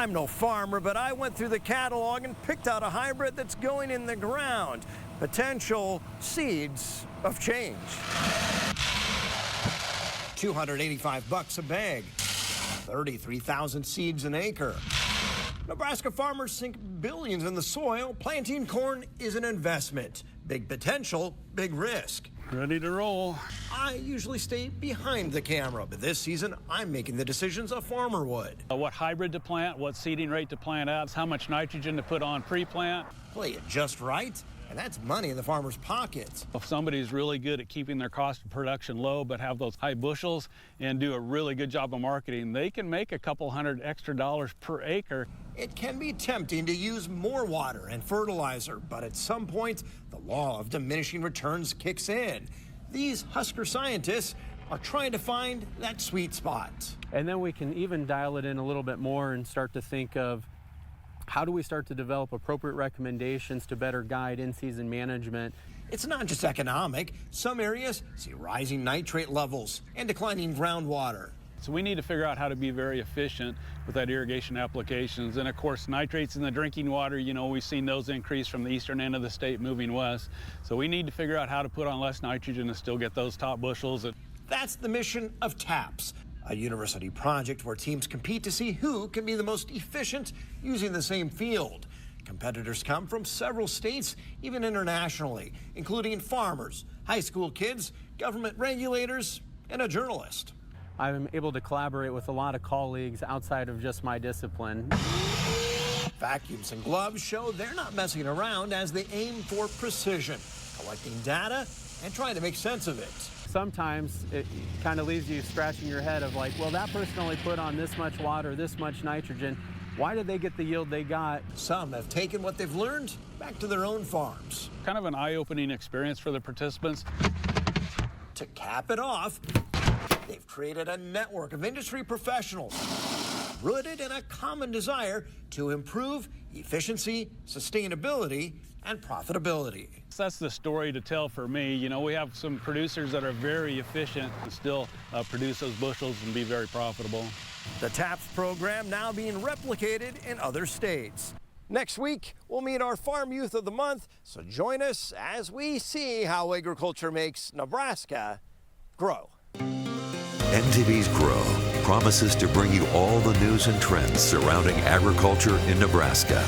I'm no farmer, but I went through the catalog and picked out a hybrid that's going in the ground. Potential seeds of change. $285 a bag, 33,000 seeds an acre. Nebraska farmers sink billions in the soil. Planting corn is an investment. Big potential, big risk. Ready to roll. I usually stay behind the camera, but this season I'm making the decisions a farmer would. What hybrid to plant, what seeding rate to plant at, how much nitrogen to put on pre-plant. Play it just right, and that's money in the farmer's pockets. If somebody's really good at keeping their cost of production low but have those high bushels and do a really good job of marketing, they can make a couple $100 extra per acre. It can be tempting to use more water and fertilizer, but at some point, the law of diminishing returns kicks in. These Husker scientists are trying to find that sweet spot. And then we can even dial it in a little bit more and start to think of how do we start to develop appropriate recommendations to better guide in-season management. It's not just economic. Some areas see rising nitrate levels and declining groundwater. So we need to figure out how to be very efficient with that irrigation applications. And of course, nitrates in the drinking water, you know, we've seen those increase from the eastern end of the state moving west. So we need to figure out how to put on less nitrogen and still get those top bushels. That's the mission of TAPS, a university project where teams compete to see who can be the most efficient using the same field. Competitors come from several states, even internationally, including farmers, high school kids, government regulators, and a journalist. I'm able to collaborate with a lot of colleagues outside of just my discipline. Vacuums and gloves show they're not messing around as they aim for precision, collecting data and trying to make sense of it. Sometimes it kind of leaves you scratching your head of like, well, that person only put on this much water, this much nitrogen. Why did they get the yield they got? Some have taken what they've learned back to their own farms. Kind of an eye-opening experience for the participants. To cap it off, they've created a network of industry professionals rooted in a common desire to improve efficiency, sustainability, and profitability. That's the story to tell for me. You know, we have some producers that are very efficient and still produce those bushels and be very profitable. The TAPS program now being replicated in other states. Next week, we'll meet our Farm Youth of the Month, so join us as we see how agriculture makes Nebraska grow. NTV's Grow promises to bring you all the news and trends surrounding agriculture in Nebraska.